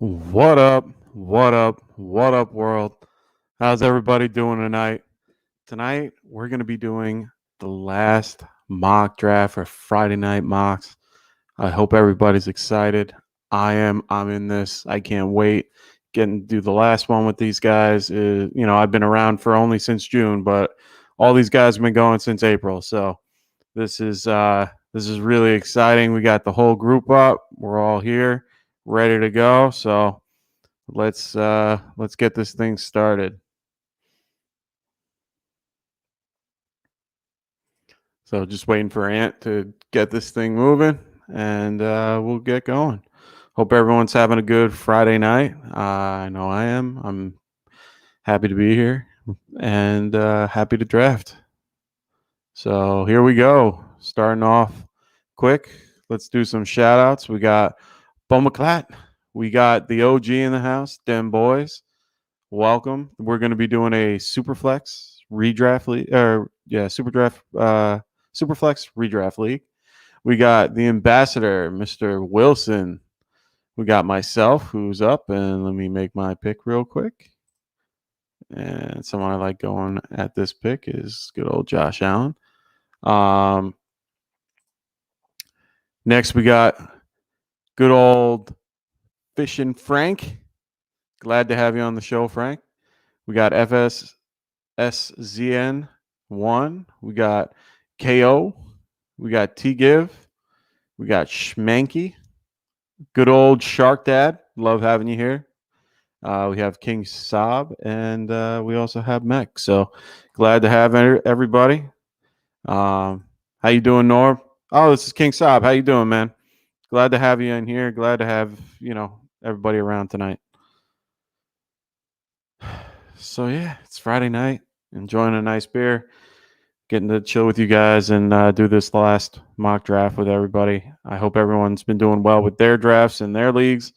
What up? What up? What up, world? How's everybody doing tonight? Tonight, we're going to be doing the last mock draft for Friday night mocks. I hope everybody's excited. I am. I'm in this. I can't wait. Getting to do the last one with these guys. I've been around for only since June, but all these guys have been going since April. So this is really exciting. We got the whole group up. We're all here, ready to go. So let's get this thing started. So just waiting for Ant to get this thing moving, and we'll get going. Hope everyone's having a good Friday night. I know I am. I'm happy to be here and happy to draft. So here we go. Starting off quick. Let's do some shout outs. We got Bo McClat. We got the OG in the house, Dem Boys. Welcome. We're going to be doing a Superflex redraft league, Superflex redraft league. We got the ambassador, Mr. Wilson. We got myself, who's up, and let me make my pick real quick. And someone I like going at this pick is good old Josh Allen. Next, we got good old Fishin' Frank. Glad to have you on the show, Frank. We got FSSZN1. We got KO. We got T-Give. We got Schmanky. Good old Shark Dad. Love having you here. We have King Saab, and we also have Mech. So glad to have everybody. How you doing, Norm? Oh, this is King Saab. How you doing, man? Glad to have you in here. Glad to have, everybody around tonight. So, yeah, it's Friday night. Enjoying a nice beer. Getting to chill with you guys and do this last mock draft with everybody. I hope everyone's been doing well with their drafts and their leagues.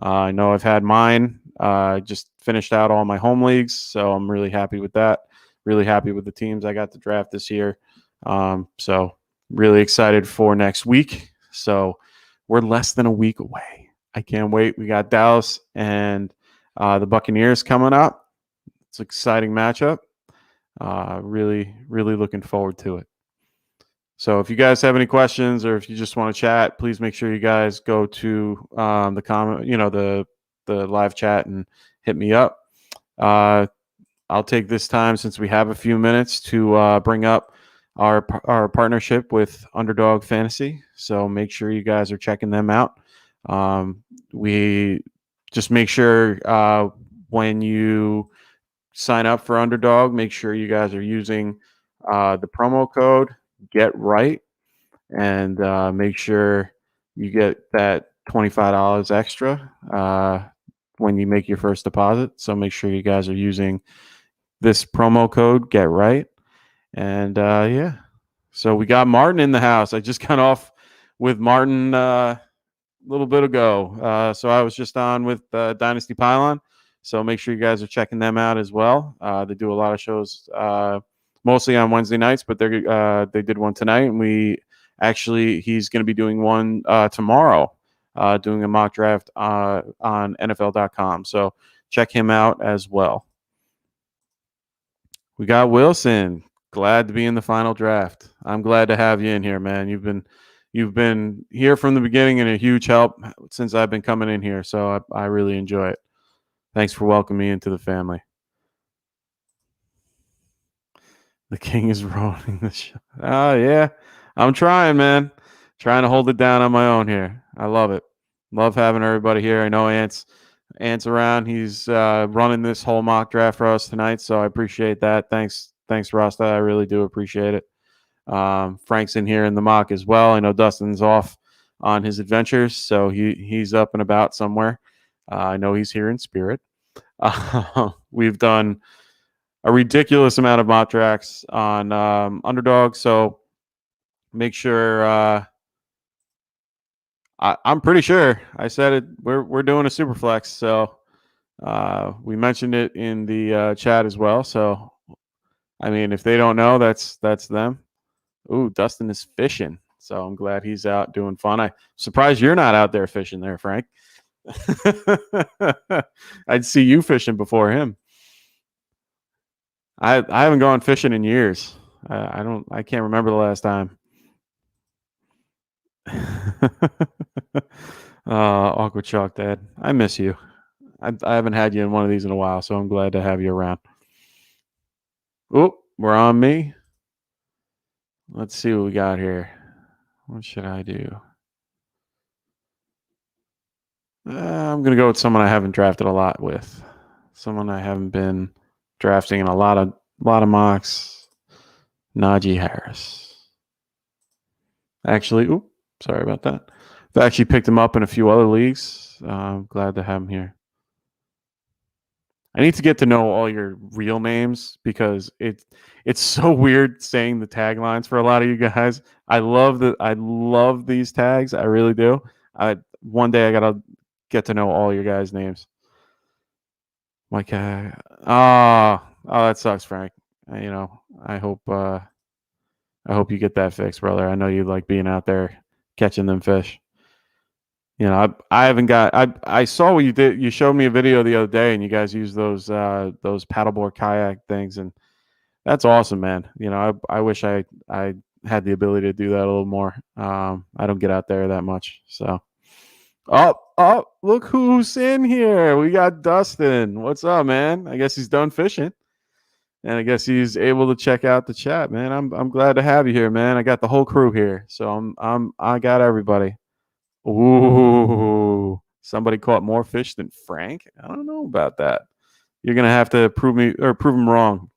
I know I've had mine. Just finished out all my home leagues, so I'm really happy with that. Really happy with the teams I got to draft this year. So really excited for next week. So we're less than a week away. I can't wait. We got Dallas and the Buccaneers coming up. It's an exciting matchup. Really looking forward to it. So if you guys have any questions or if you just want to chat, please make sure you guys go to the comment, the live chat and hit me up. I'll take this time since we have a few minutes to bring up our partnership with Underdog Fantasy. So make sure you guys are checking them out. We just make sure when you sign up for Underdog, make sure you guys are using the promo code Get Right, and make sure you get that $25 extra when you make your first deposit. So make sure you guys are using this promo code Get Right. And yeah, so we got Martin in the house. I just got off with Martin a little bit ago. So I was just on with Dynasty Pylon. So make sure you guys are checking them out as well. They do a lot of shows, mostly on Wednesday nights, but they did one tonight, and he's going to be doing one tomorrow, doing a mock draft on NFL.com. So check him out as well. We got Wilson. Glad to be in the final draft. I'm glad to have you in here, man. You've been here from the beginning and a huge help since I've been coming in here. So I really enjoy it. Thanks for welcoming me into the family. The king is rolling the show. Oh, yeah. I'm trying, man. Trying to hold it down on my own here. I love it. Love having everybody here. I know Ant's around. He's running this whole mock draft for us tonight, so I appreciate that. Thanks, Rasta. I really do appreciate it. Frank's in here in the mock as well. I know Dustin's off on his adventures, so he's up and about somewhere. I know he's here in spirit. We've done a ridiculous amount of mock drafts on Underdog, so make sure. I'm pretty sure I said it. We're doing a super flex, so we mentioned it in the chat as well. So, I mean, if they don't know, that's them. Ooh, Dustin is fishing, so I'm glad he's out doing fun. I'm surprised you're not out there fishing there, Frank. I'd see you fishing before him. I haven't gone fishing in years. I can't remember the last time. Awkward Chalk Dad. I miss you. I haven't had you in one of these in a while, so I'm glad to have you around. Oh, we're on me. Let's see what we got here. What should I do? I'm gonna go with someone I haven't drafted a lot with. Someone I haven't been drafting in a lot of mocks. Najee Harris. Actually, sorry about that. I've actually picked him up in a few other leagues. I'm glad to have him here. I need to get to know all your real names because it's so weird saying the taglines for a lot of you guys. I love these tags. I really do. One day I gotta get to know all your guys' names. Like, oh, that sucks, Frank. I hope you get that fixed, brother. I know you like being out there catching them fish. I haven't got. I saw what you did. You showed me a video the other day, and you guys use those paddleboard kayak things, and that's awesome, man. I wish I had the ability to do that a little more. I don't get out there that much, so. Oh, look who's in here. We got Dustin. What's up, man? I guess he's done fishing. And I guess he's able to check out the chat, man. I'm glad to have you here, man. I got the whole crew here. So I got everybody. Ooh. Somebody caught more fish than Frank? I don't know about that. You're gonna have to prove him wrong.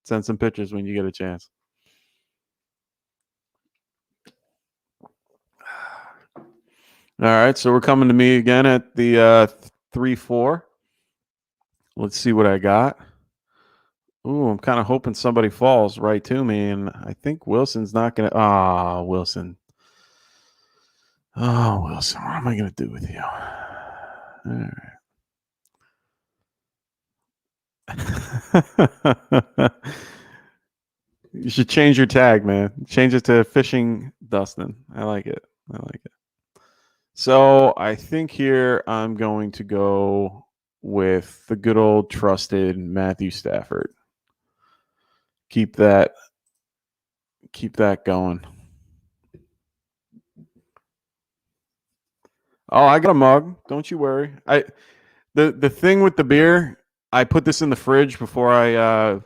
Send some pictures when you get a chance. All right, so we're coming to me again at the 3-4. Let's see what I got. Ooh, I'm kind of hoping somebody falls right to me, and I think Wilson's not going to. Wilson. Oh, Wilson, what am I going to do with you? All right. You should change your tag, man. Change it to Fishing Dustin. I like it. So I think here I'm going to go with the good old trusted Matthew Stafford. Keep that going. Oh, I got a mug. Don't you worry. The thing with the beer, I put this in the fridge before I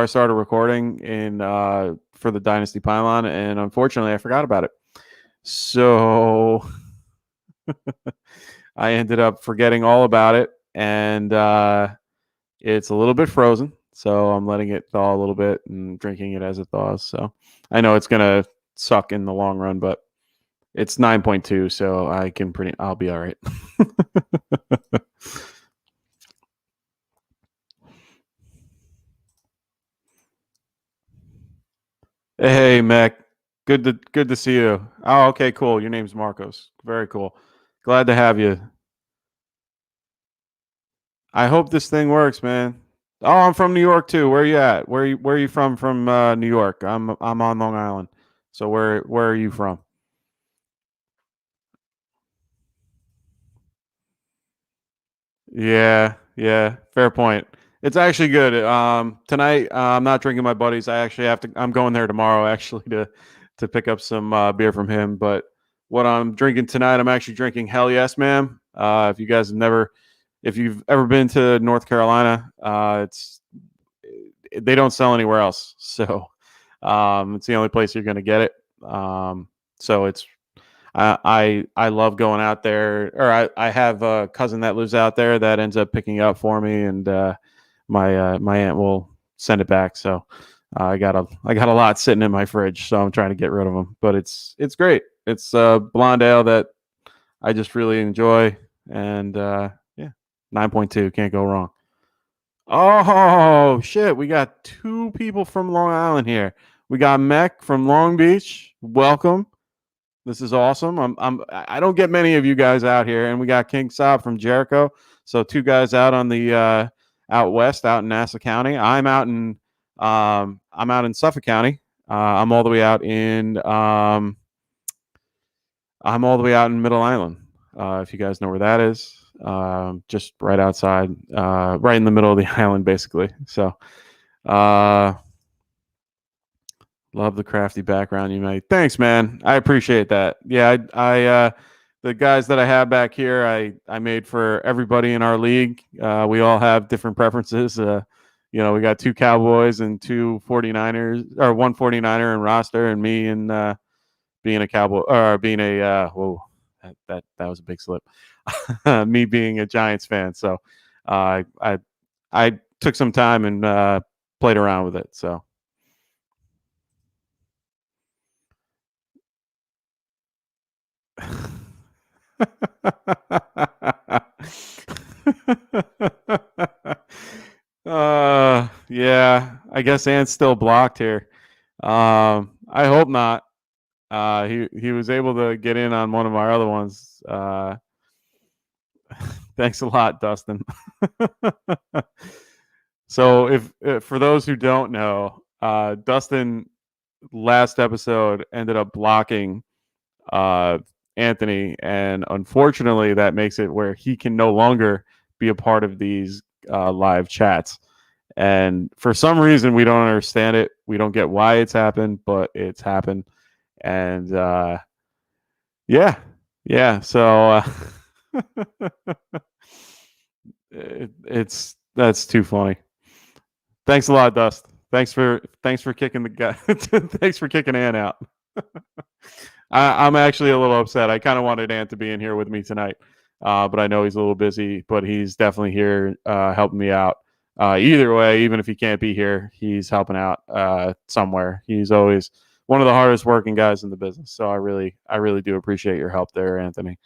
started recording for the Dynasty Pylon, and unfortunately I forgot about it. So I ended up forgetting all about it, and it's a little bit frozen. So I'm letting it thaw a little bit and drinking it as it thaws. So I know it's gonna suck in the long run, but it's 9.2, so I'll be all right. Hey, Mac. Good to see you. Oh, okay, cool. Your name's Marcos. Very cool. Glad to have you. I hope this thing works, man. Oh, I'm from New York too. Where are you at? Where are you from New York? I'm on Long Island. So where are you from? Yeah, fair point. It's actually good. Tonight I'm not drinking my buddies. I'm going there tomorrow actually to pick up some beer from him. But what I'm drinking tonight, I'm actually drinking Hell Yes, Ma'am. If you've ever been to North Carolina, they don't sell anywhere else. So it's the only place you're going to get it. So it's I love going out there, or I have a cousin that lives out there that ends up picking up for me, and my aunt will send it back. So I got a lot sitting in my fridge, so I'm trying to get rid of them. But it's great. It's a blonde ale that I just really enjoy, and 9.2 can't go wrong. Oh shit, we got two people from Long Island here. We got Mech from Long Beach. Welcome. This is awesome. I don't get many of you guys out here, and we got King Saab from Jericho. So two guys out on the out west, out in Nassau County. I'm out in Suffolk County. I'm all the way out in Middle Island. If you guys know where that is. just right outside, right in the middle of the island, basically. So, love the crafty background you made. Thanks, man. I appreciate that. Yeah, the guys that I have back here, I made for everybody in our league. We all have different preferences. We got 2 Cowboys and 2 49ers, or 1 49er in roster, and me and being a Cowboy, or being a that was a big slip. Me being a Giants fan, so I took some time and played around with it. So. Yeah, I guess Ant's still blocked here. I hope not. He was able to get in on one of our other ones. Thanks a lot, Dustin. So if for those who don't know, Dustin last episode ended up blocking Anthony, and unfortunately, that makes it where he can no longer be a part of these live chats. And for some reason, we don't understand it. We don't get why it's happened, but it's happened. And yeah. So that's too funny. Thanks a lot, Dust. Thanks for kicking the guy. Thanks for kicking Ant out. I'm actually a little upset. I kind of wanted Ant to be in here with me tonight, but I know he's a little busy. But he's definitely here helping me out. Either way, even if he can't be here, he's helping out somewhere. He's always one of the hardest working guys in the business. So I really do appreciate your help there, Anthony.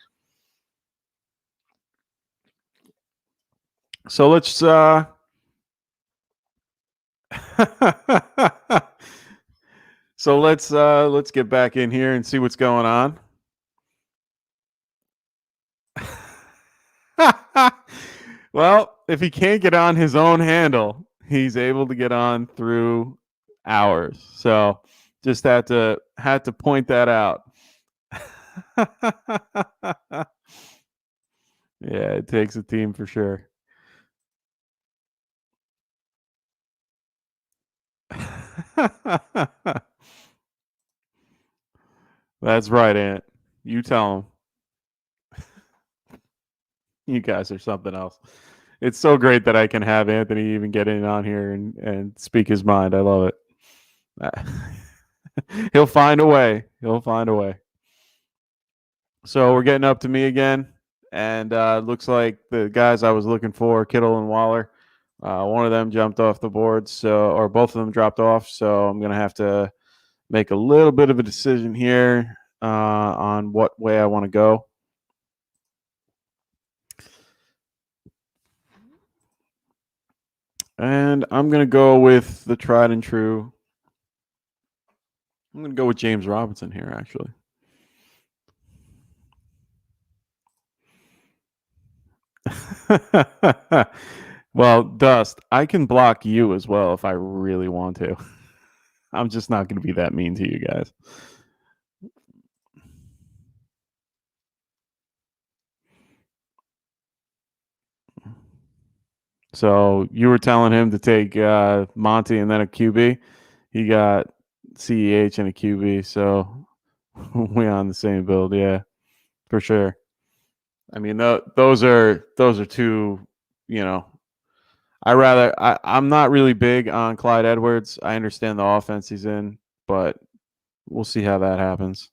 So let's so let's get back in here and see what's going on. Well, if he can't get on his own handle, he's able to get on through ours. So just had to point that out. Yeah, it takes a team for sure. That's right, Ant. You tell him. You guys are something else. It's so great that I can have Anthony even get in on here and speak his mind. I love it. He'll find a way. He'll find a way. So we're getting up to me again, and looks like the guys I was looking for, Kittle and Waller, one of them jumped off the board, or both of them dropped off. So I'm gonna have to make a little bit of a decision here on what way I want to go. And I'm going to go with the tried and true. I'm going to go with James Robinson here, actually. Well, Dust, I can block you as well if I really want to. I'm just not going to be that mean to you guys. So you were telling him to take Monty and then a QB. He got CEH and a QB. So we on the same build, yeah, for sure. I mean, those are two. I'm not really big on Clyde Edwards. I understand the offense he's in, but we'll see how that happens.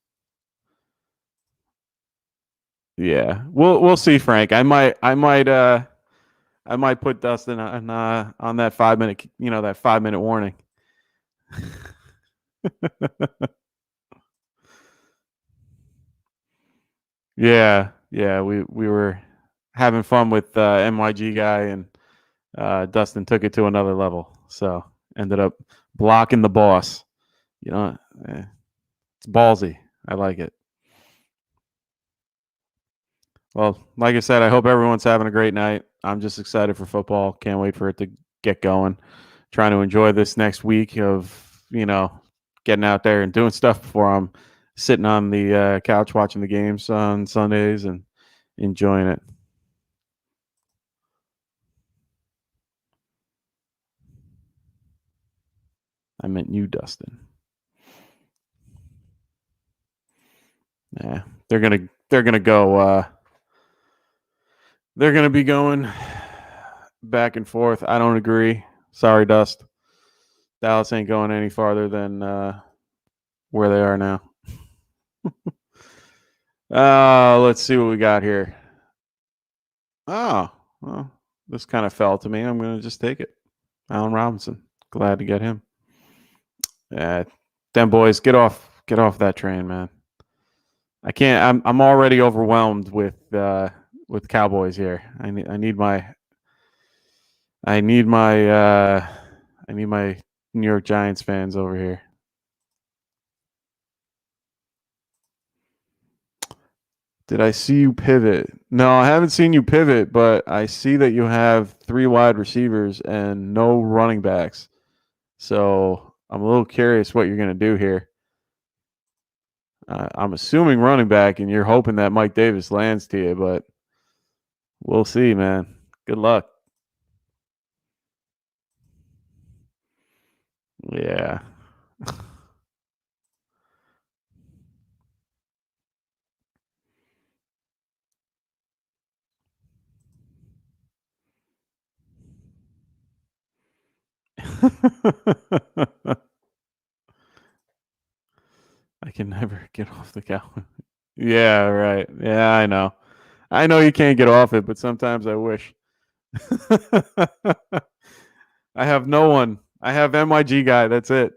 Yeah, we'll see, Frank. I might put Dustin on that 5 minute, that 5 minute warning. Yeah, we were having fun with MYG guy, and Dustin took it to another level. So ended up blocking the boss. It's ballsy. I like it. Well, like I said, I hope everyone's having a great night. I'm just excited for football. Can't wait for it to get going. Trying to enjoy this next week of, getting out there and doing stuff before I'm sitting on the couch watching the games on Sundays and enjoying it. I meant you, Dustin. Yeah, they're gonna go. They're gonna be going back and forth. I don't agree. Sorry, Dust. Dallas ain't going any farther than where they are now. Let's see what we got here. Oh, well, this kind of fell to me. I'm going to just take it. Allen Robinson. Glad to get him. Yeah, them boys, get off that train, man. I can't. I'm already overwhelmed with Cowboys here. I need my I need my New York Giants fans over here. Did I see you pivot? No, I haven't seen you pivot, but I see that you have 3 wide receivers and no running backs. So I'm a little curious what you're going to do here. I'm assuming running back, and you're hoping that Mike Davis lands to you, but we'll see, man. Good luck. Yeah. I can never get off the cow. Yeah, right. Yeah, I know. I know you can't get off it, but sometimes I wish. I have no one. I have MYG guy. That's it.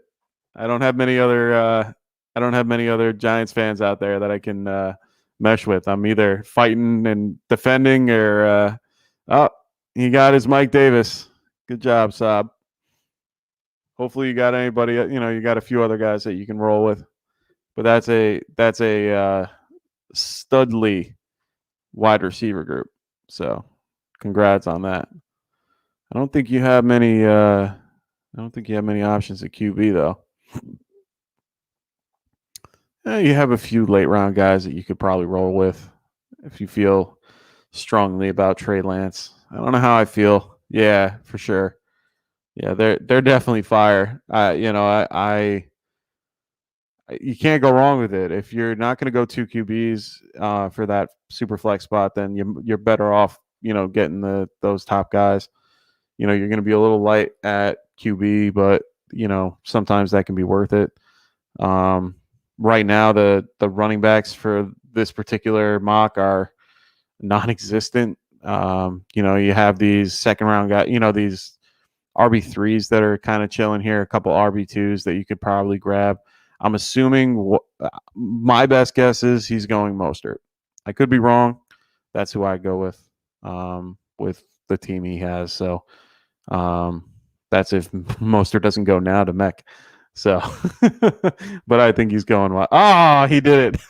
I don't have many other. I don't have many other Giants fans out there that I can mesh with. I'm either fighting and defending, or oh, he got his Mike Davis. Good job, Saab. Hopefully, you got anybody. You got a few other guys that you can roll with. But that's a studly wide receiver group. So, congrats on that. I don't think you have many. I don't think you have many options at QB though. You have a few late round guys that you could probably roll with if you feel strongly about Trey Lance. I don't know how I feel. Yeah, for sure. Yeah, they're definitely fire. I you can't go wrong with it. If you're not going to go 2 QBs for that super flex spot, then you're better off getting those top guys. You're going to be a little light at QB, but sometimes that can be worth it. Right now, the running backs for this particular mock are non-existent. You have these second round guys, these RB3s that are kind of chilling here, a couple RB2s that you could probably grab. I'm assuming my best guess is he's going Mostert. I could be wrong. That's who I go with the team he has. So that's if Mostert doesn't go now to Mech. So, but I think he's going well. Oh, he did it.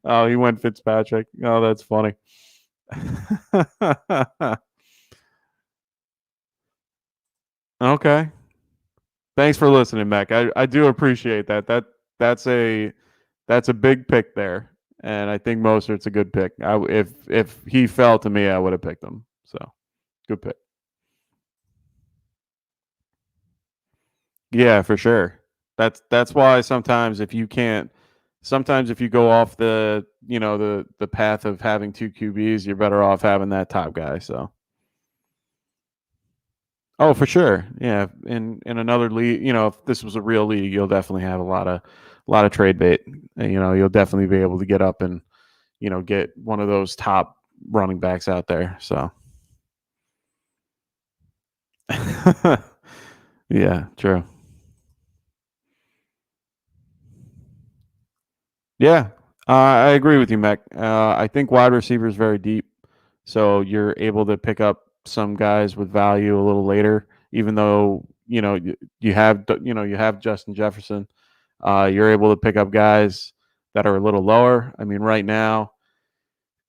Oh, he went Fitzpatrick. Oh, that's funny. Okay. Thanks for listening, Mac. I do appreciate that. That's a big pick there, and I think Mostert's a good pick. If he fell to me, I would have picked him. So good pick. Yeah, for sure. That's why sometimes if you can't, sometimes if you go off the path of having 2 QBs, you're better off having that top guy. So. Oh, for sure. Yeah. In another league, if this was a real league, you'll definitely have a lot of trade bait. And, you'll definitely be able to get up and, get one of those top running backs out there. So yeah, true. Yeah. I agree with you, Mac. I think wide receiver is very deep. So you're able to pick up some guys with value a little later, even though, you have Justin Jefferson. You're able to pick up guys that are a little lower. I mean, right now,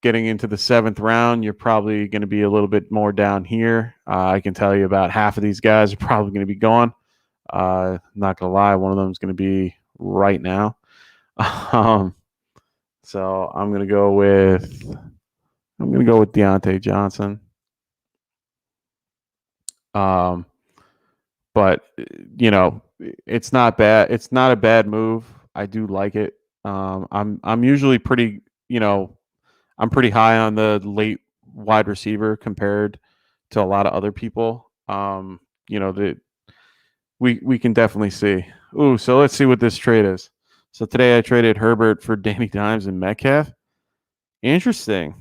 getting into the 7th round, you're probably going to be a little bit more down here. I can tell you about half of these guys are probably going to be gone. Not going to lie, one of them is going to be right now. Um, so I'm going to go with Deontay Johnson. but you know, it's not bad. It's not a bad move. I do like it. I'm usually pretty, I'm pretty high on the late wide receiver compared to a lot of other people. The we can definitely see. Ooh, so let's see what this trade is. So today I traded Herbert for Danny Dimes and Metcalf. Interesting.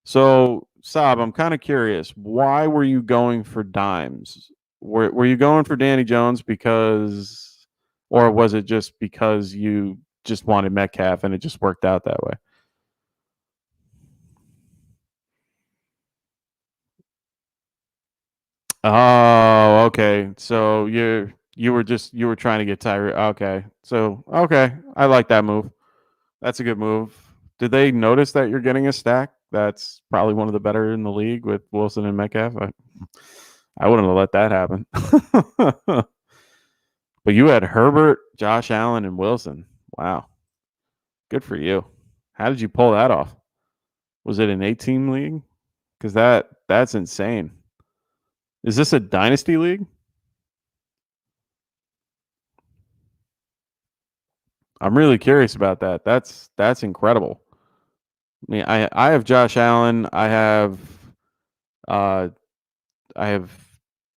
So, Saab, I'm kind of curious. Why were you going for Dimes? Were you going for Danny Jones because, or was it just because you just wanted Metcalf and it just worked out that way? Oh, okay. So you were trying to get Tyree. Okay. So okay, I like that move. That's a good move. Did they notice that you're getting a stack? That's probably one of the better in the league with Wilson and Metcalf. I wouldn't have let that happen. But you had Herbert, Josh Allen, and Wilson. Wow, good for you. How did you pull that off? Was it an 8-team league? Because that's insane. Is this a dynasty league? I'm really curious about that. That's incredible. I mean, I have Josh Allen. Uh I have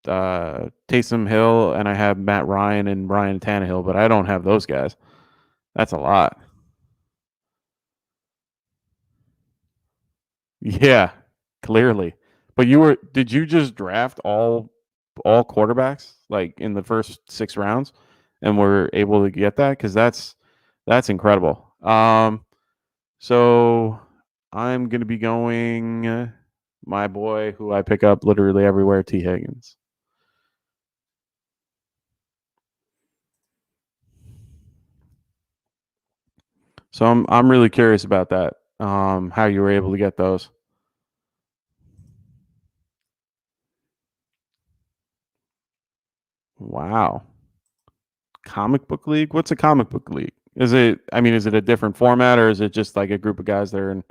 Taysom Hill, and I have Matt Ryan and Ryan Tannehill, but I don't have those guys. That's a lot. Yeah, clearly. But did you just draft all quarterbacks like in the first 6 rounds and were able to get that? Because that's incredible. So I'm gonna be going my boy who I pick up literally everywhere, T. Higgins. So I'm really curious about that. How you were able to get those. Wow. Comic book league? What's a comic book league? Is it a different format, or is it just like a group of guys there and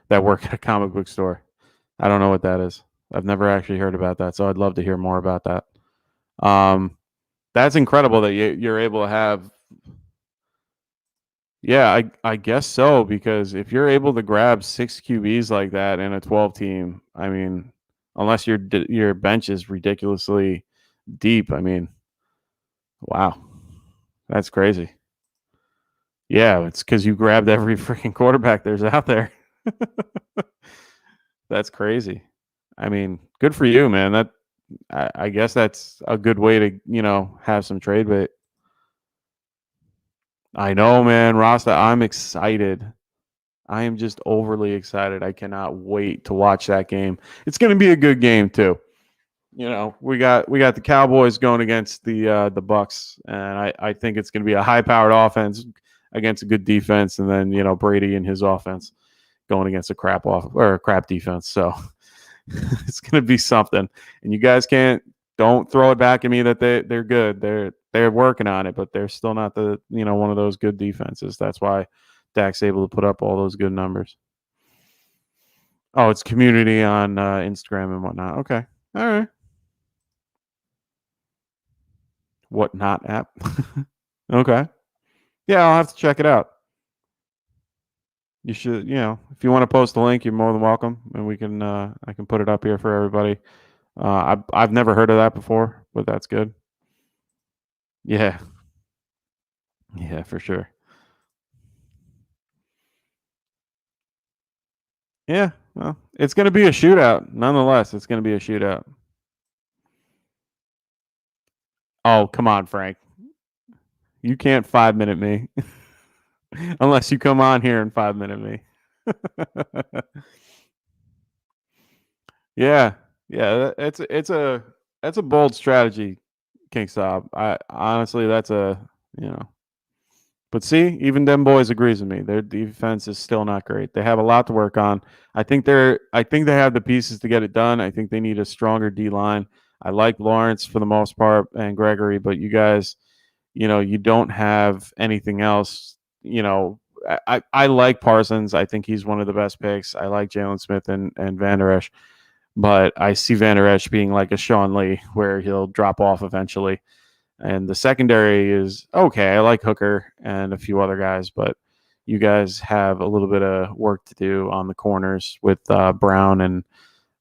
that work at a comic book store? I don't know what that is. I've never actually heard about that, so I'd love to hear more about that. Um, that's incredible that you're able to have. Yeah, I guess so, because if you're able to grab 6 QBs like that in a 12 team, I mean, unless your bench is ridiculously deep, I mean, wow, that's crazy. Yeah, it's because you grabbed every freaking quarterback there's out there. That's crazy. I mean, good for you, man. I guess that's a good way to have some trade bait. I know, man, Rasta. I'm excited. I am just overly excited. I cannot wait to watch that game. It's going to be a good game too. We got the Cowboys going against the Bucks, and I think it's going to be a high powered offense against a good defense, and then Brady and his offense going against a crap defense. So it's going to be something. And you guys don't throw it back at me that they're good. They're working on it, but they're still not the one of those good defenses. That's why Dak's able to put up all those good numbers. Oh, it's community on Instagram and whatnot. Okay, all right. Whatnot app. Okay. Yeah, I'll have to check it out. You should, if you want to post the link, you're more than welcome, and I can put it up here for everybody. I've never heard of that before, but that's good. Yeah, yeah, for sure. Yeah, well, it's going to be a shootout, nonetheless. It's going to be a shootout. Oh, come on, Frank. You can't 5 minute me unless you come on here and 5 minute me. Yeah, yeah, that's a bold strategy, King Saab. I honestly, that's you know. But see, even them boys agrees with me. Their defense is still not great. They have a lot to work on. I think they have the pieces to get it done. I think they need a stronger D line. I like Lawrence for the most part and Gregory, but you guys, you don't have anything else. I like Parsons. I think he's one of the best picks. I like Jalen Smith and Van Der Esch. but I see Van Der Esch being like a Sean Lee, where he'll drop off eventually. And the secondary is okay. I like Hooker and a few other guys, but you guys have a little bit of work to do on the corners with Brown and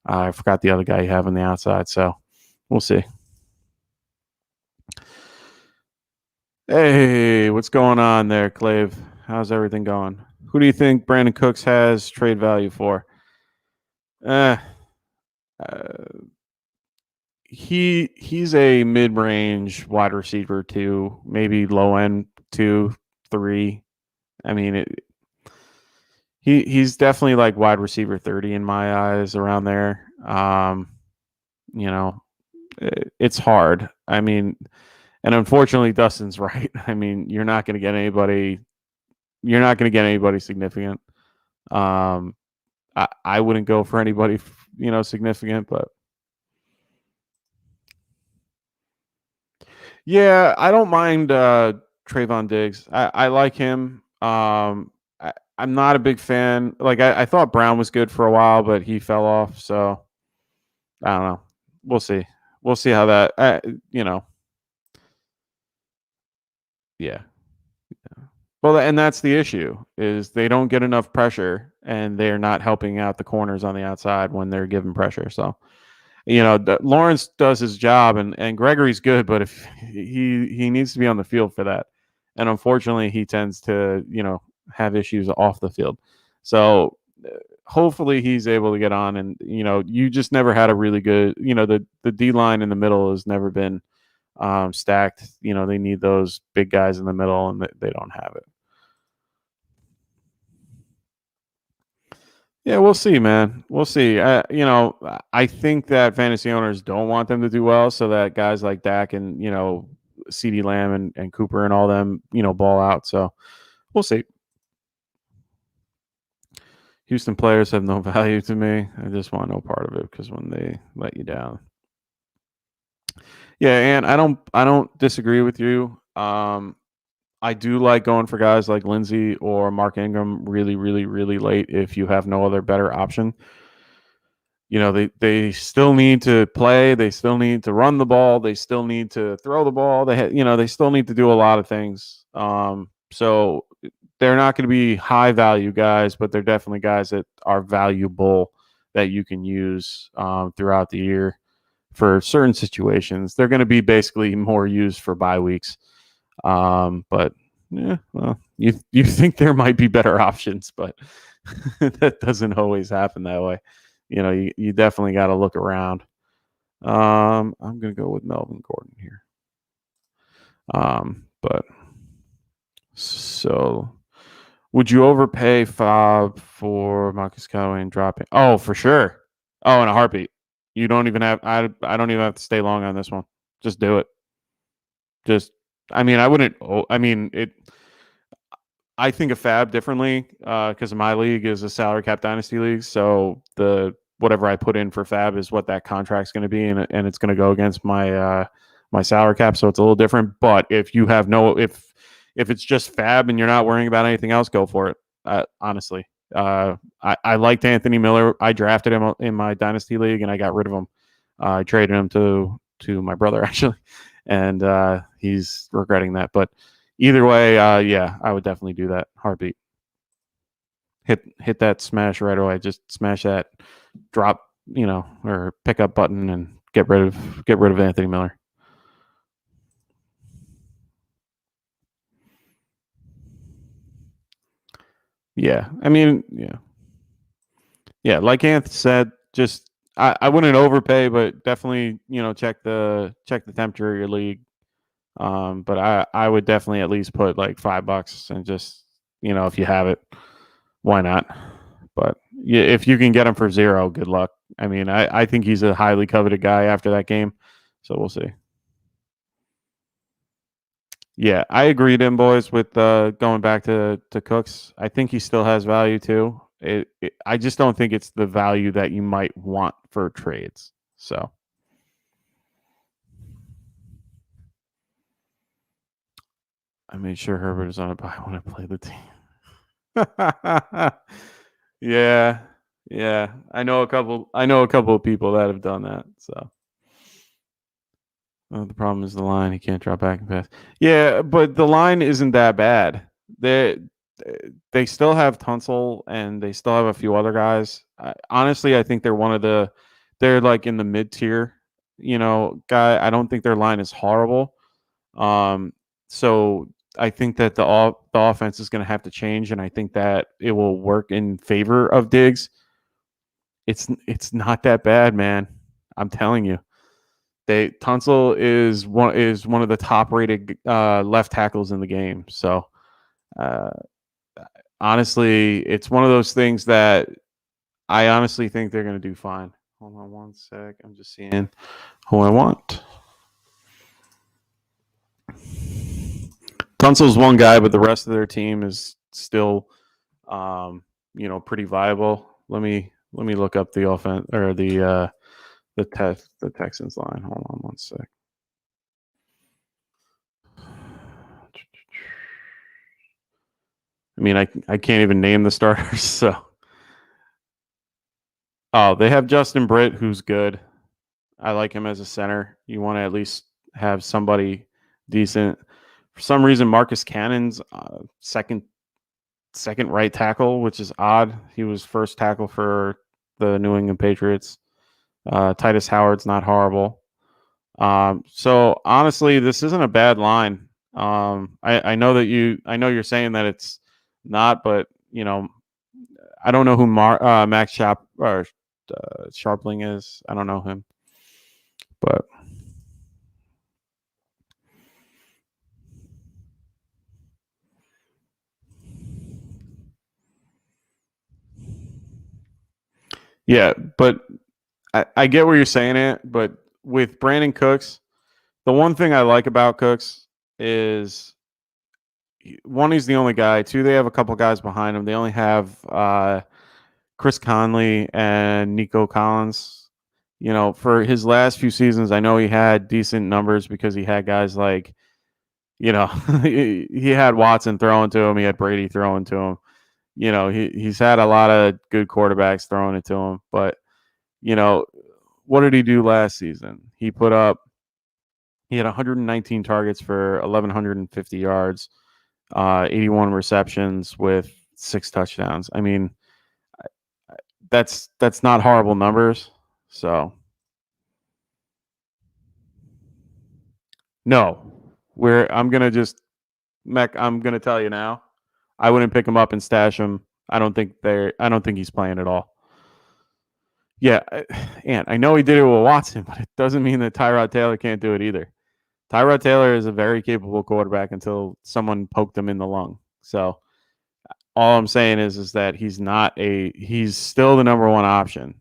I forgot the other guy you have on the outside. So we'll see. Hey, what's going on there, Clave? How's everything going? Who do you think Brandon Cooks has trade value for? Uh, uh he's a mid-range wide receiver two, maybe low end 2, 3. I mean, he's definitely like wide receiver 30 in my eyes, around there. You know, it's hard. I mean, and unfortunately, Dustin's right. I mean, you're not going to get anybody. You're not going to get anybody significant. I wouldn't go for anybody, significant, but yeah, I don't mind Trayvon Diggs. I like him. I'm not a big fan. Like I thought Brown was good for a while, but he fell off. So I don't know. We'll see. We'll see how that. Yeah. Well, and that's the issue is they don't get enough pressure, and they're not helping out the corners on the outside when they're given pressure. So Lawrence does his job, and Gregory's good, but if he needs to be on the field for that, and unfortunately, he tends to have issues off the field. So hopefully, he's able to get on, and you just never had a really good the D line in the middle has never been stacked. They need those big guys in the middle, and they don't have it. Yeah, we'll see, man. We'll see. I think that fantasy owners don't want them to do well, so that guys like Dak and CeeDee Lamb and Cooper and all them ball out. So we'll see. Houston players have no value to me. I just want no part of it because when they let you down. Yeah, and I don't disagree with you. I do like going for guys like Lindsey or Mark Ingram really, really, really late if you have no other better option. They still need to play. They still need to run the ball. They still need to throw the ball. They still need to do a lot of things. So they're not going to be high value guys, but they're definitely guys that are valuable that you can use throughout the year for certain situations. They're going to be basically more used for bye weeks. But yeah, well, you think there might be better options, but that doesn't always happen that way. You definitely got to look around. I'm going to go with Melvin Gordon here. But so would you overpay Fob for Marcus Callaway and drop it? Oh, for sure. Oh, in a heartbeat. You don't even have, I don't even have to stay long on this one. Just do it. I mean, I wouldn't, I think of Fab differently because my league is a salary cap dynasty league. So whatever I put in for Fab is what that contract's going to be, and it's going to go against my my salary cap. So it's a little different. But if you have if it's just Fab and you're not worrying about anything else, go for it. Honestly, I liked Anthony Miller. I drafted him in my dynasty league, and I got rid of him. I traded him to my brother actually, and he's regretting that. But either way, yeah, I would definitely do that. Heartbeat. Hit that smash right away. Just smash that drop, or pick up button and get rid of Anthony Miller. Yeah. I mean, yeah. Yeah, like Anth said, just I wouldn't overpay, but definitely, check the temperature of your league. But I would definitely at least put like $5 and just, if you have it, why not? But yeah, if you can get him for 0, good luck. I mean, I think he's a highly coveted guy after that game. So we'll see. Yeah, I agreed, in boys, with going back to Cooks. I think he still has value too. I just don't think it's the value that you might want for trades. So I made sure Herbert is on a bye when I play the team. Yeah, Yeah, I know a couple. I know a couple of people that have done that. So the problem is the line. He can't drop back and pass. Yeah, but the line isn't that bad. They they still have Tunsil and they still have a few other guys. Honestly, I think they're one of the. They're like in the mid tier, guy. I don't think their line is horrible. Um, so I think that the offense is going to have to change, and I think that it will work in favor of Diggs. It's not that bad, man. I'm telling you. Tunsil is one of the top rated left tackles in the game. So uh, honestly, it's one of those things that I honestly think they're going to do fine. Hold on one sec. I'm just seeing who I want. Tunsil's one guy, but the rest of their team is still, pretty viable. Let me look up the offense or the Texans line. Hold on one sec. I mean, I can't even name the starters. So, they have Justin Britt, who's good. I like him as a center. You want to at least have somebody decent. For some reason, Marcus Cannon's second right tackle, which is odd. He was first tackle for the New England Patriots. Titus Howard's not horrible. So honestly, this isn't a bad line. I know I know you're saying that it's not, but I don't know who Max Sharpling is. I don't know him, but yeah, but I get where you're saying it. But with Brandon Cooks, the one thing I like about Cooks is one, he's the only guy. Two, they have a couple guys behind him. They only have Chris Conley and Nico Collins. For his last few seasons, I know he had decent numbers because he had guys like, he had Watson throwing to him. He had Brady throwing to him. He's had a lot of good quarterbacks throwing it to him. But, you know, what did he do last season? He had 119 targets for 1,150 yards, 81 receptions with 6 touchdowns. I mean, that's not horrible numbers. So no, I'm gonna tell you now. I wouldn't pick him up and stash him. I don't think he's playing at all. Yeah, and I know he did it with Watson, but it doesn't mean that Tyrod Taylor can't do it either. Tyrod Taylor is a very capable quarterback until someone poked him in the lung. So all I'm saying is that he's still the number one option.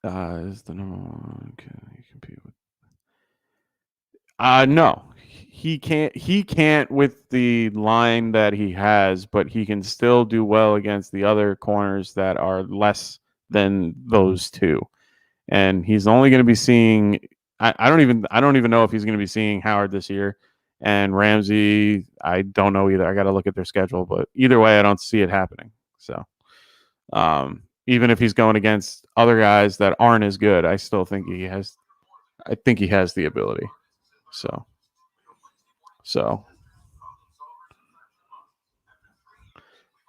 Is the number one? Can he compete with? No, he can't with the line that he has, but he can still do well against the other corners that are less than those two. And he's only going to be seeing. I don't even know if he's going to be seeing Howard this year, and Ramsey. I don't know either. I got to look at their schedule, but either way, I don't see it happening. So, even if he's going against other guys that aren't as good, I still think he has. I think he has the ability. So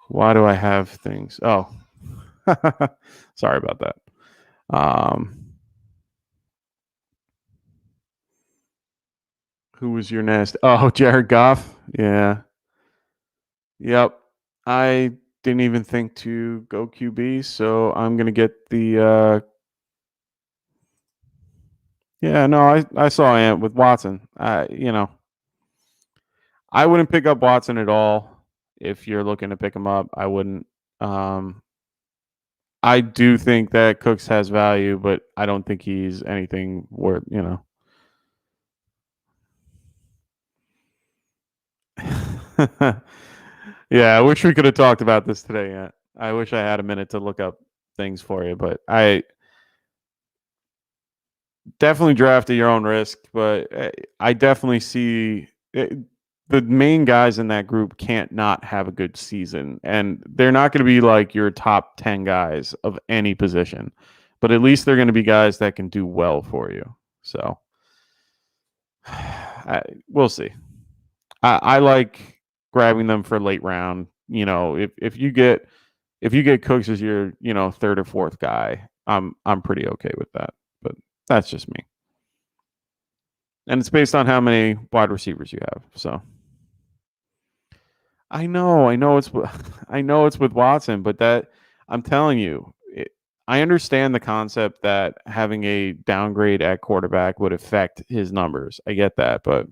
why do I have things? Oh, sorry about that. Who was your next? Oh, Jared Goff. Yeah. Yep. I didn't even think to go QB, so I'm gonna get the. Yeah, no, I saw Ant with Watson. I wouldn't pick up Watson at all if you're looking to pick him up. I wouldn't. Um, I do think that Cooks has value, but I don't think he's anything worth. Yeah, I wish we could have talked about this today. Yeah, I wish I had a minute to look up things for you, but I definitely draft at your own risk. But I definitely see the main guys in that group can't not have a good season, and they're not going to be like your top 10 guys of any position, but at least they're going to be guys that can do well for you. So we'll see. I like grabbing them for late round. If you get Cooks as your third or fourth guy, I'm pretty okay with that. But that's just me, and it's based on how many wide receivers you have. So I know it's I know it's with Watson, but that I'm telling you, I understand the concept that having a downgrade at quarterback would affect his numbers. I get that, but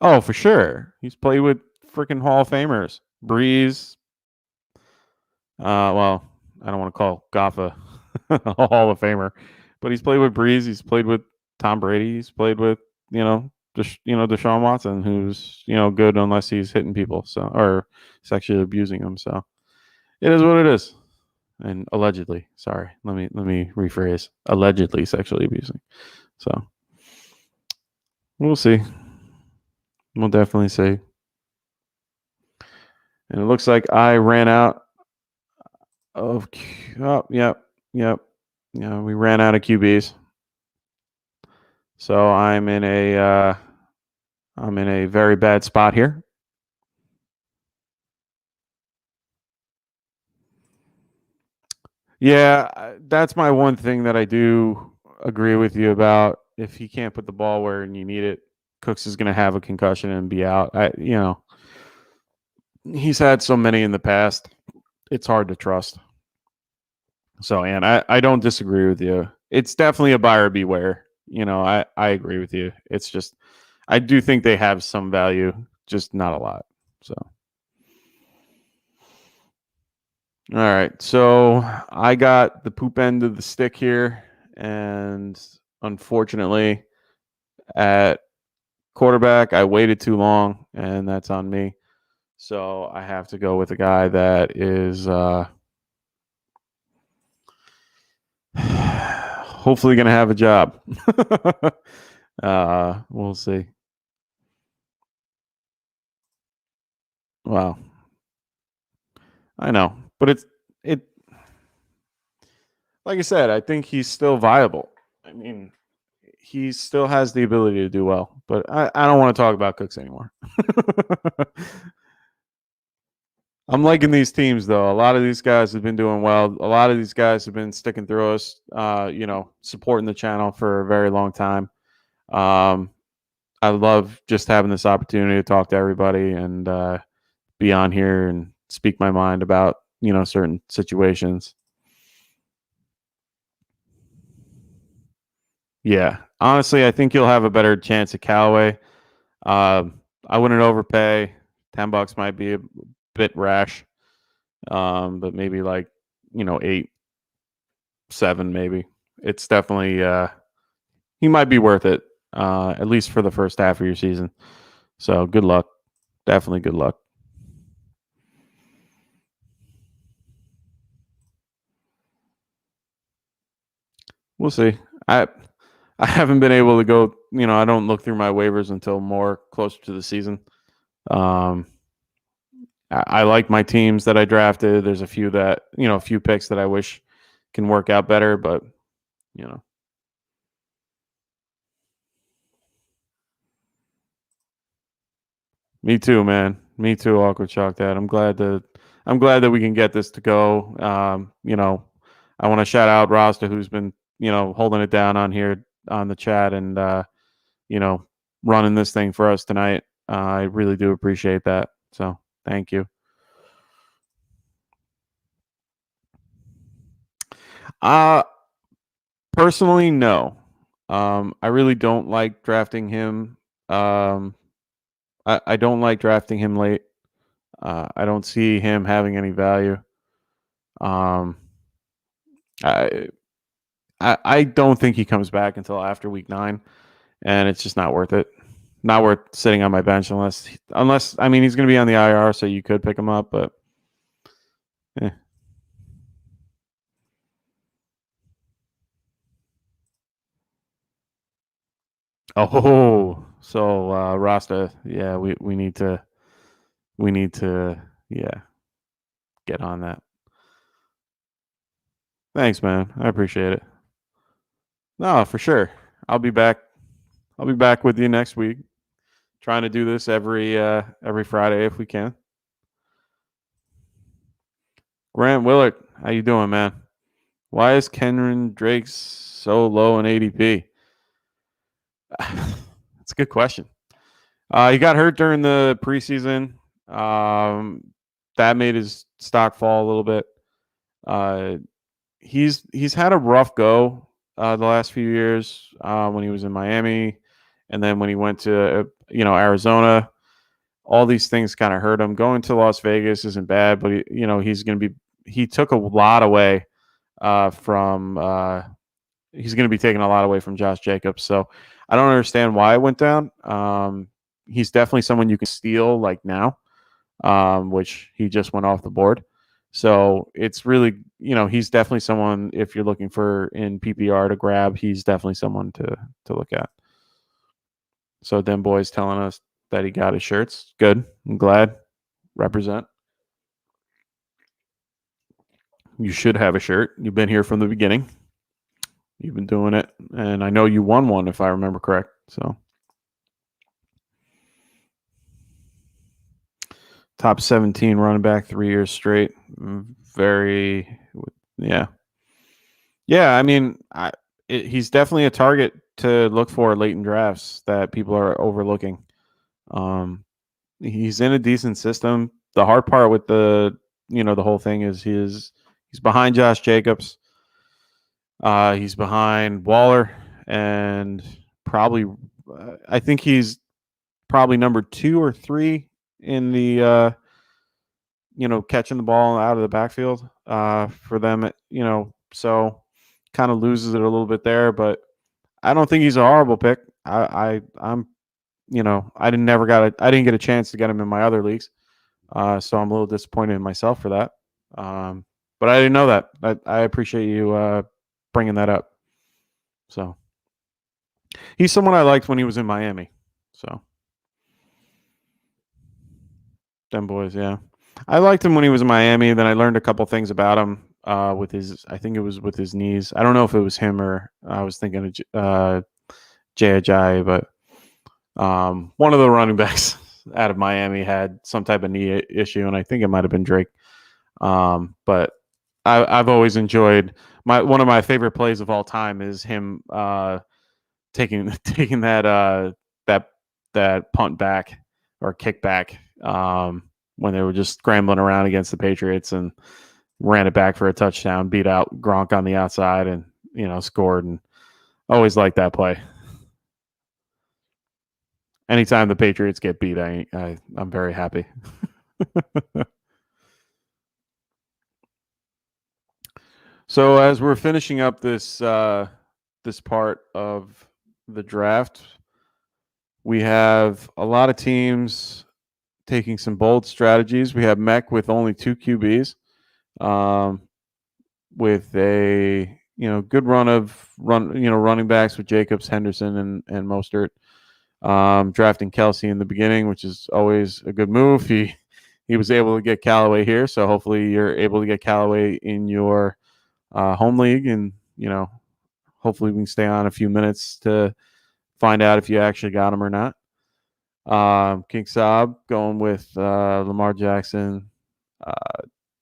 oh, for sure, he's played with freaking Hall of Famers, Breeze. Well, I don't want to call Goff a Hall of Famer, but he's played with Breeze. He's played with Tom Brady. He's played with Deshaun Watson, who's good unless he's hitting people, or sexually abusing them. So it is what it is. And allegedly, sorry, let me rephrase, allegedly sexually abusing. So we'll see. We'll definitely see. And it looks like I ran out of. Oh, yep. Yeah, we ran out of QBs. So I'm in a very bad spot here. Yeah, that's my one thing that I do agree with you about. If he can't put the ball where you need it, Cooks is going to have a concussion and be out. He's had so many in the past. It's hard to trust. So, and I don't disagree with you. It's definitely a buyer beware. I agree with you. It's just I do think they have some value, just not a lot. So, all right. So I got the poop end of the stick here, and unfortunately, at quarterback, I waited too long, and that's on me. So I have to go with a guy that is hopefully going to have a job. We'll see. Wow. I know, but it like I said, I think he's still viable. I mean, he still has the ability to do well, but I don't want to talk about Cooks anymore. I'm liking these teams though. A lot of these guys have been doing well. A lot of these guys have been sticking through us, supporting the channel for a very long time. I love just having this opportunity to talk to everybody and be on here and speak my mind about certain situations. Yeah, honestly, I think you'll have a better chance at Callaway. I wouldn't overpay. $10 might be a bit rash, but maybe like 8, 7, maybe. It's definitely he might be worth it, at least for the first half of your season. So good luck, definitely good luck. We'll see. I haven't been able to go. I don't look through my waivers until more closer to the season. I like my teams that I drafted. There's a few a few picks that I wish can work out better, but you know, me too, man. Me too, awkward chalk dad. I'm glad that we can get this to go. I want to shout out Rasta, who's been holding it down on here on the chat and you know running this thing for us tonight. I really do appreciate that. So thank you. Uh Personally, no. I really don't like drafting him. Um, I don't like drafting him late. I don't see him having any value. Um, I, I don't think he comes back until after week 9, and it's just not worth it. Not worth sitting on my bench unless I mean he's going to be on the IR, so you could pick him up, but. Eh. Oh, So Rasta, yeah, we need to yeah, get on that. Thanks, man. I appreciate it. No, for sure. I'll be back. I'll be back with you next week. Trying to do this every Friday if we can. Grant Willard, how you doing, man? Why is Kenron Drake so low in ADP? That's a good question. He got hurt during the preseason. That made his stock fall a little bit. Uh, he's had a rough go the last few years when he was in Miami, and then when he went to Arizona. All these things kind of hurt him. Going to Las Vegas isn't bad, but he's going to be. He took a lot away from. He's going to be taking a lot away from Josh Jacobs. So I don't understand why it went down. He's definitely someone you can steal like now, which he just went off the board. So it's really, he's definitely someone if you're looking for in PPR to grab, he's definitely someone to look at. So Den Boy's telling us that he got his shirts. Good. I'm glad. Represent. You should have a shirt. You've been here from the beginning. You've been doing it, and I know you won one if I remember correct. So top 17 running back 3 years straight. Very, yeah. Yeah, I mean, he's definitely a target to look for late in drafts that people are overlooking. He's in a decent system. The hard part with the whole thing is he's behind Josh Jacobs. He's behind Waller, and probably I think he's probably number 2 or 3 in the catching the ball out of the backfield for them. So kind of loses it a little bit there, but I don't think he's a horrible pick. I'm I didn't get a chance to get him in my other leagues, so I'm a little disappointed in myself for that. But I didn't know that. I appreciate you bringing that up. So he's someone I liked when he was in Miami. So them boys, yeah, I liked him when he was in Miami. Then I learned a couple things about him with his. I think it was with his knees. I don't know if it was him or I was thinking of Jay Ajayi, but one of the running backs out of Miami had some type of knee issue, and I think it might have been Drake. But I've always enjoyed one of my favorite plays of all time is him taking that punt back or kick back when they were just scrambling around against the Patriots and ran it back for a touchdown, beat out Gronk on the outside, and scored. And always liked that play. Anytime the Patriots get beat, I'm very happy. So as we're finishing up this part of the draft, we have a lot of teams taking some bold strategies. We have Mech with only 2 QBs, with a good run of running backs with Jacobs, Henderson, and Mostert. Drafting Kelsey in the beginning, which is always a good move. He was able to get Callaway here, so hopefully you're able to get Callaway in your home league, and hopefully we can stay on a few minutes to find out if you actually got him or not. King Saab going with Lamar Jackson,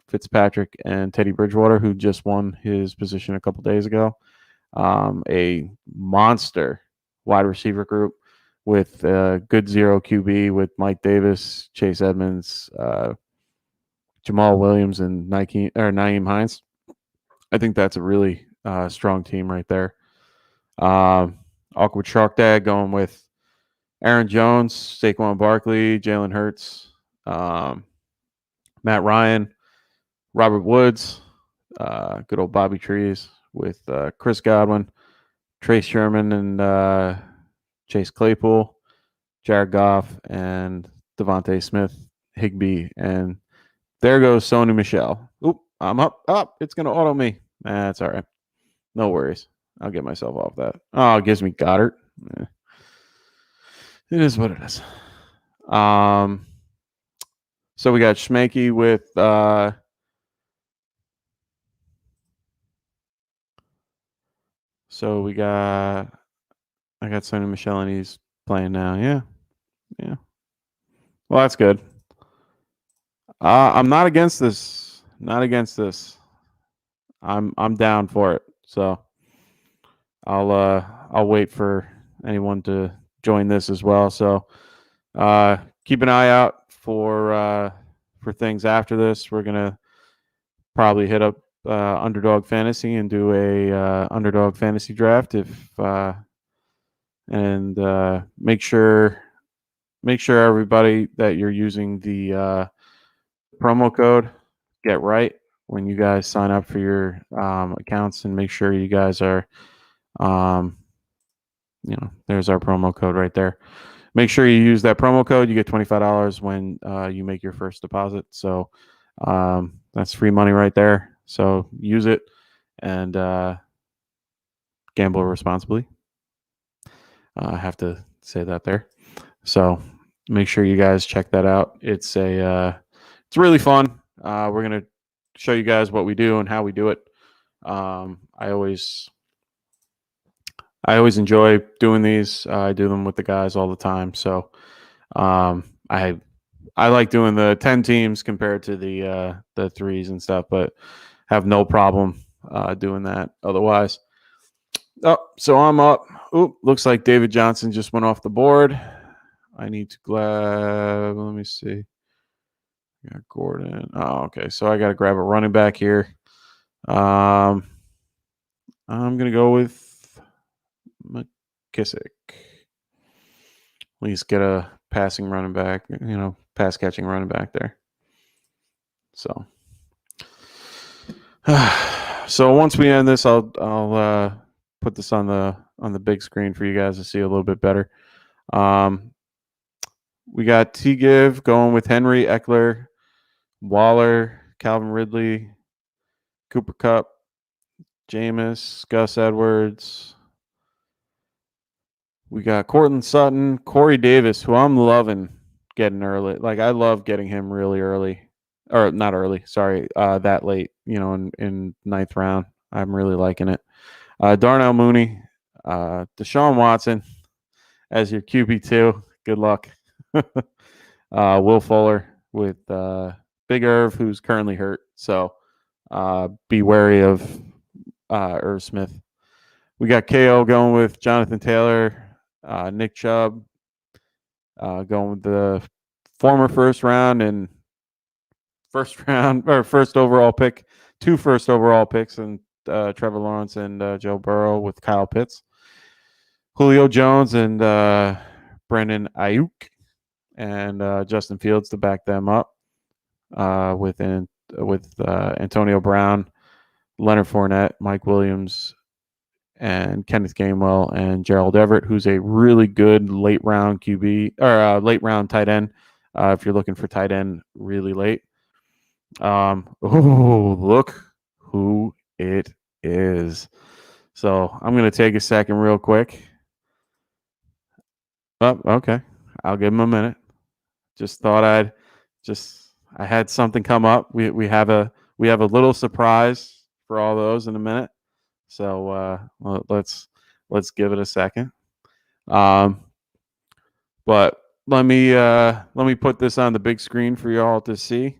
Fitzpatrick, and Teddy Bridgewater, who just won his position a couple days ago. A monster wide receiver group with good 0 QB with Mike Davis, Chase Edmonds, Jamal Williams, and Nyheim Hines. I think that's a really strong team right there. Awkward Shark Dad going with Aaron Jones, Saquon Barkley, Jalen Hurts, Matt Ryan, Robert Woods, good old Bobby Trees with Chris Godwin, Trace Sherman, and Chase Claypool, Jared Goff, and Devontae Smith, Higbee, and there goes Sony Michel. Oop, I'm up. It's going to auto me. That's all right. No worries. I'll get myself off that. Oh, it gives me Goddard. It is what it is. So we got Schmanky with so we got I got Sonny Michelle and he's playing now. Yeah. Yeah. Well, that's good. I'm not against this. Not against this. I'm down for it. So I'll wait for anyone to join this as well. So keep an eye out for things after this. We're gonna probably hit up Underdog Fantasy and do a Underdog Fantasy draft and make sure everybody that you're using the promo code get right when you guys sign up for your accounts, and make sure you guys are there's our promo code right there. Make sure you use that promo code. You get $25 when you make your first deposit. So that's free money right there. So use it and gamble responsibly. I have to say that there. So make sure you guys check that out. It's really fun. We're gonna show you guys what we do and how we do it. I always enjoy doing these. I do them with the guys all the time. So I like doing the 10 teams compared to the threes and stuff, but have no problem doing that otherwise. Oh, so I'm up. Oop, looks like David Johnson just went off the board. I need to grab, let me see. Got Gordon. Oh, okay. So I got to grab a running back here. I'm going to go with McKissick. At least get a passing running back, pass catching running back there. So, so once we end this, I'll put this on the big screen for you guys to see a little bit better. We got T Give going with Henry, Eckler, Waller, Calvin Ridley, Cooper Kupp, Jameis, Gus Edwards. We got Cortland Sutton, Corey Davis, who I'm loving getting early. Like I love getting him really early, or not early. Sorry, that late. In ninth round. I'm really liking it. Darnell Mooney, Deshaun Watson as your QB2. Good luck. Will Fuller with Big Irv, who's currently hurt. So be wary of Irv Smith. We got KO going with Jonathan Taylor, Nick Chubb, going with the former first round and first overall pick, 2 first overall picks, and Trevor Lawrence and Joe Burrow with Kyle Pitts, Julio Jones and Brandon Ayuk, and Justin Fields to back them up with Antonio Brown, Leonard Fournette, Mike Williams, and Kenneth Gainwell and Gerald Everett, who's a really good late round QB or late round tight end. If you're looking for tight end really late. Look who it is. So I'm going to take a second real quick. Oh, okay. I'll give him a minute. Just thought I had something come up. We have a little surprise for all those in a minute. So let's give it a second. But let me put this on the big screen for y'all to see.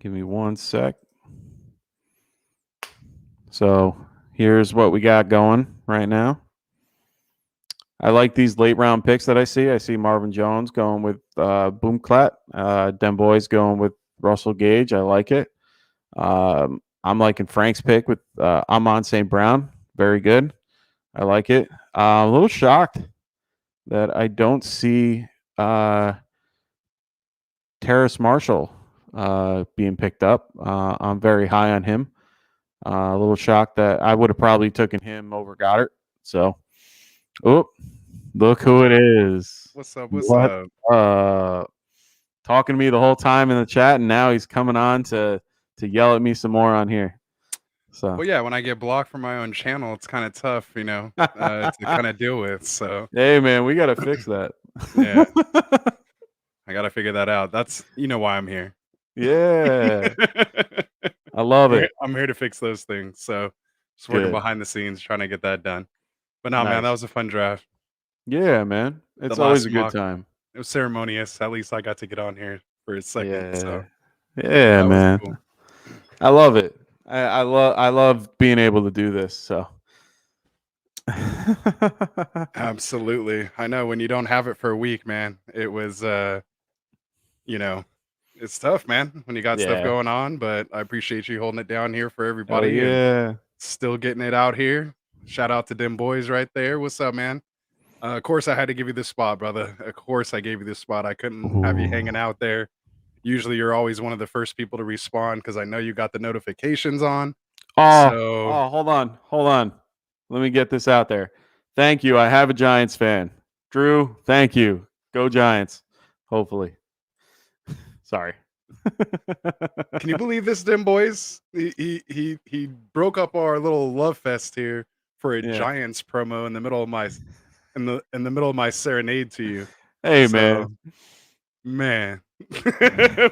Give me one sec. So here's what we got going right now. I like these late round picks that I see. I see Marvin Jones going with Boomclat. Den Boys going with Russell Gage. I like it. I'm liking Frank's pick with Amon St. Brown. Very good. I like it. A little shocked that I don't see Terrace Marshall being picked up. I'm very high on him. A little shocked that I would have probably taken him over Goddard. So, look who it is. What's up? What's up? Talking to me the whole time in the chat, and now he's coming on to yell at me some more on here. So Well, yeah, when I get blocked from my own channel, it's kind of tough, to kind of deal with. So, hey man, we gotta fix that. yeah, I got to figure that out. That's why I'm here. Yeah, I love it. I'm here to fix those things. So, just working Good, behind the scenes trying to get that done. But no, man, that nice. was a fun draft. Yeah, man, The it's always last a good mock, time. it was ceremonious. At least I got to get on here for a second. Yeah, So, yeah, that was man. cool. I love it. I love being able to do this. So. Absolutely. I know when you don't have it for a week, man, it was you know, it's tough, man, when you got stuff Yeah. going on, but I appreciate you holding it down here for Hell everybody and yeah. still getting it out here. Shout out to them boys right there. What's up, man? Of course I had to give you this spot, brother. Of course I gave you this spot. I couldn't have you hanging Ooh. out there. Usually you're always one of the first people to respond because I know you got the notifications on. Oh, So oh, hold on. Let me get this out there. Thank you. I have a Giants fan. Drew, thank you. Go Giants. Hopefully. Sorry. can you believe this, Dim boys? He broke up our little love fest here for a Yeah. Giants promo in the middle of my in the middle of my serenade to you. Hey, So, man. man,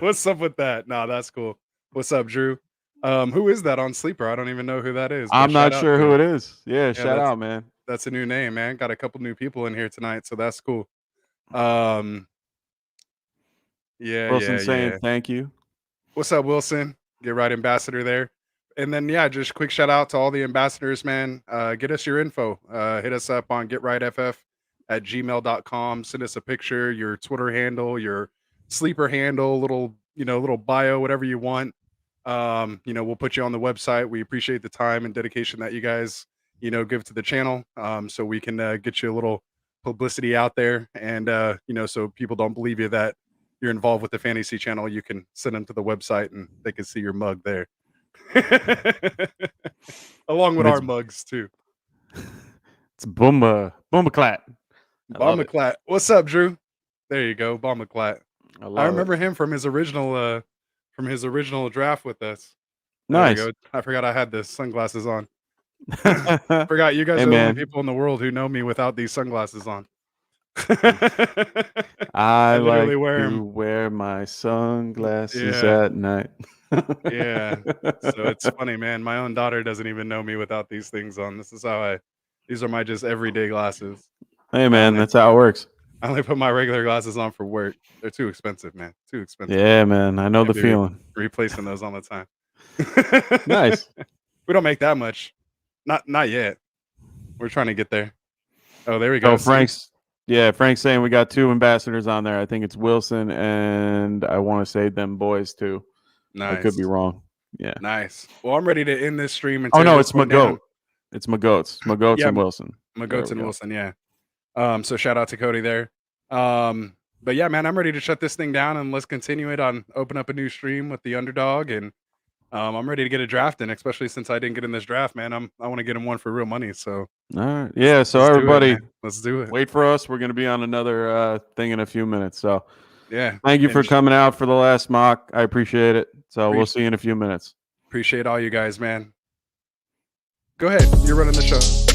what's up with that? Nah, that's cool. What's up, Drew? Who is that on Sleeper? I don't even know who that is, but I'm shout not out sure to who him. it is. Yeah, Yeah, shout out, man. that's a new name, man. Got a couple new people in here tonight, so that's cool. Um, yeah, Wilson yeah, saying yeah. thank you. What's up, Wilson? Get right ambassador there. And then yeah, just quick shout out to all the ambassadors, man. Get us your info. Hit us up on getrightff@gmail.com. Send us a picture, your Twitter handle, your sleeper handle, little bio, whatever you want. We'll put you on the website. We appreciate the time and dedication that you guys, give to the channel. So we can get you a little publicity out there and so people don't believe you that you're involved with the fantasy channel, you can send them to the website and they can see your mug there. Along with And our mugs too. it's Boomba Clat. I Bob love it. McClat. What's up, Drew? There you go, Bob McClat. I I love it. remember him from his original draft with us. There we Nice. go. I forgot I had the sunglasses on. Forgot you guys Hey, are the only man. people in the world who know me without these sunglasses on. I I literally like wear to them. wear my sunglasses Yeah, at night. yeah. So it's funny, man. My own daughter doesn't even know me without these things on. These are my just everyday glasses. Hey, I man, only that's how it works. I only put my regular glasses on for work. They're too expensive, man. Too expensive. Yeah, man, I know Can't the be feeling. replacing those all the time. Nice. We don't make that much. Not yet. We're trying to get there. Oh, there we So go. See? Frank's saying we got 2 ambassadors on there. I think it's Wilson and I want to say them boys too. I could be Nice. wrong. Yeah. Nice. Well, I'm ready to end this stream and Oh tear no, this it's one McGoat. down. It's McGoats Yeah, and Wilson. There Magoats we and go. Wilson, yeah. So shout out to Cody there. But yeah, man, I'm ready to shut this thing down and let's continue it on open up a new stream with the Underdog and I'm ready to get a draft in, especially since I didn't get in this draft, man. I want to get him one for real money. So All right. Yeah, so let's do it, everybody man. Let's do it. wait for us. We're going to be on another thing in a few minutes. So Yeah. thank you And for coming out for the last mock. I appreciate it. So we'll Appreciate- see you in a few minutes. appreciate all you guys, man. Go ahead. You're running the show.